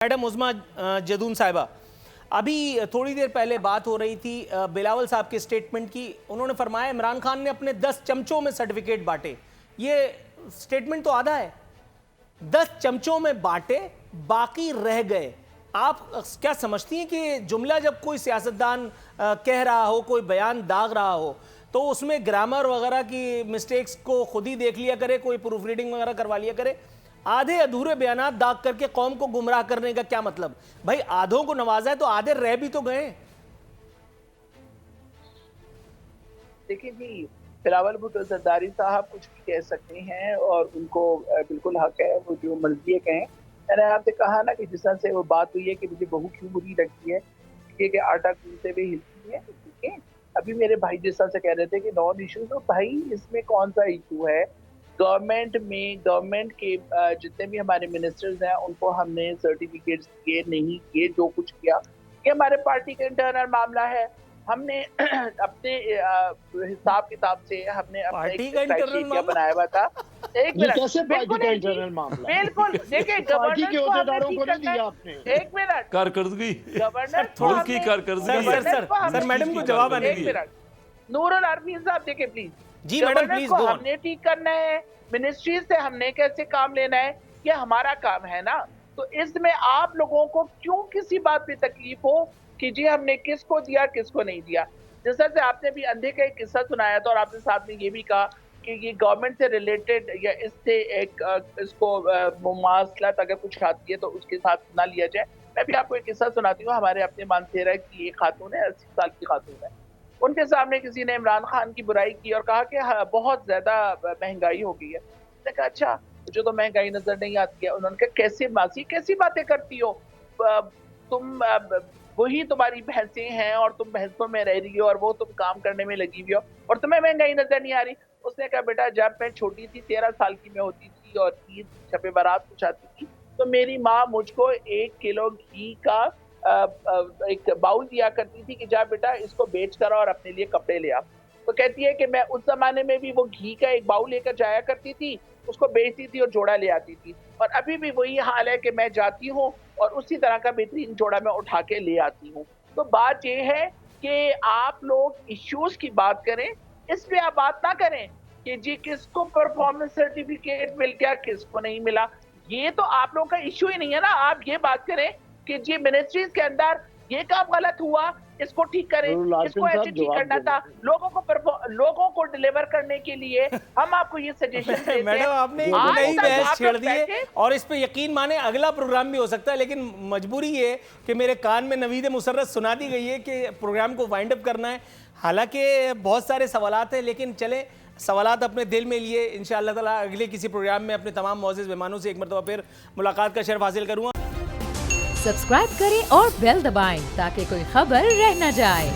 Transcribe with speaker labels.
Speaker 1: Madam उज़मा Jadoon साहिबा, अभी थोड़ी देर पहले बात हो रही थी बिलावल साहब के स्टेटमेंट की। उन्होंने फरमाया इमरान खान ने अपने 10 चमचों में सर्टिफिकेट बांटे। ये स्टेटमेंट तो आधा है, 10 चमचों में बांटे, बाकी रह गए। आप क्या समझती हैं कि जुमला जब कोई सियासतदान कह रहा हो, कोई बयान दाग रहा हो, तो उसमें ग्रामर वगैरह की मिस्टेक्स को खुद ही देख लिया करे, कोई प्रूफ रीडिंग वगैरह करवा लिया करे? आधे अधूरे बयानात दाग करके कौम को गुमराह करने का क्या मतलब? भाई आधों को नवाजा है तो आधे रह भी तो गए।
Speaker 2: देखिए जी, बिलावल भुट्टो जरदारी साहब कुछ भी कह सकते हैं और उनको बिल्कुल हक है, वो जो मर्जी कहें। मैंने आपसे कहा ना कि जिस तरह से वो बात हुई है कि मुझे बहू क्यों बुरी लगती है, कि आटा कूटते हुए हिलती है। ठीक है, अभी मेरे भाई जिस तरह से कह रहे थे कि नॉन इशू, तो भाई इसमें कौन सा इशू है? गवर्नमेंट के जितने भी हमारे मिनिस्टर्स हैं उनको हमने सर्टिफिकेट्स दिए, नहीं किए, जो कुछ किया ये हमारे पार्टी का इंटरनल मामला है। हमने अपने हिसाब किताब से हमने अपना एक क्राइटेरिया बनाया हुआ था। एक मिनट,
Speaker 3: कैसे पार्टी का इंटरनल मामला?
Speaker 2: बिल्कुल देखिए,
Speaker 3: पार्टी के अहदेदारों को नहीं दिया आपने।
Speaker 2: एक मिनट,
Speaker 4: कारकर्दगी
Speaker 2: गवर्नर
Speaker 4: मुल्क की कारकर्दगी।
Speaker 1: सर मैडम को जवाब आने
Speaker 2: एक मिनट, नूरुल अरमीन साहब देखिए प्लीज।
Speaker 1: जी मैडम प्लीज,
Speaker 2: हमने ठीक करना है, मिनिस्ट्री से हमने कैसे काम लेना है, ये हमारा काम है ना। तो इसमें आप लोगों को क्यों किसी बात पे तकलीफ हो कि जी हमने किसको दिया किसको नहीं दिया? जैसा से आपने भी अंधे का एक किस्सा सुनाया था और आपने साथ में ये भी कहा कि ये गवर्नमेंट से रिलेटेड या इससे एक इसको मुमासलत अगर कुछ आती है तो उसके साथ ना लिया जाए। मैं भी आपको एक किस्सा सुनाती हूँ। हमारे अपने मानसेरा की एक खातून है, 80 साल की खातून है। उनके सामने किसी ने इमरान खान की बुराई की और कहा कि बहुत ज्यादा महंगाई हो गई है। मैंने कहा अच्छा, मुझे तो महंगाई नजर नहीं आती है। उन्होंने कहा कैसे मासी, कैसी बातें करती हो तुम? वही तुम्हारी भैंसें हैं और तुम भैंसों में रह रही हो और वो तुम काम करने में लगी हुई हो और तुम्हें महंगाई नजर नहीं आ रही। उसने कहा बेटा, जब मैं छोटी थी, 13 साल की मैं होती थी और ईद शब बारात कुछ आती थी, तो मेरी माँ मुझको 1 किलो घी का एक बाउल दिया करती थी कि जा बेटा इसको बेच कर और अपने लिए कपड़े ले आ। तो कहती है कि मैं उस जमाने में भी वो घी का एक बाउल लेकर जाया करती थी, उसको बेचती थी और जोड़ा ले आती थी। और अभी भी वही हाल है कि मैं जाती हूँ और उसी तरह का बेहतरीन जोड़ा मैं उठा के ले आती हूँ। तो बात ये है कि आप लोग इश्यूज की बात करें, इस पे आप बात ना करें कि जी किसको परफॉर्मेंस सर्टिफिकेट मिल गया किसको नहीं मिला। ये तो आप लोगों का इश्यू ही नहीं है ना। आप ये बात करें कि जी मिनिस्ट्रीज के अंदर ये काम गलत हुआ, इसको ठीक करें, इसको ऐसे ठीक करना था। लोगों को डिलीवर करने के लिए हम आपको ये सजेशन देते हैं।
Speaker 1: मैडम आपने एक नई बहस छेड़ दी है और इस पे यकीन माने अगला प्रोग्राम भी हो सकता है, लेकिन मजबूरी ये कि मेरे कान में नवीद मुसर्रत सुना दी गई है कि प्रोग्राम को वाइंड अप करना है। हालांकि बहुत सारे सवालात हैं, लेकिन चले सवालात अपने दिल में लिए इंशाअल्लाह ताला अगले किसी प्रोग्राम में अपने तमाम मौजूद मेहमानों से एक मरतबा फिर मुलाकात का शर्फ हासिल करूँगा।
Speaker 5: सब्सक्राइब करें और बेल दबाएं ताकि कोई खबर रह न जाए।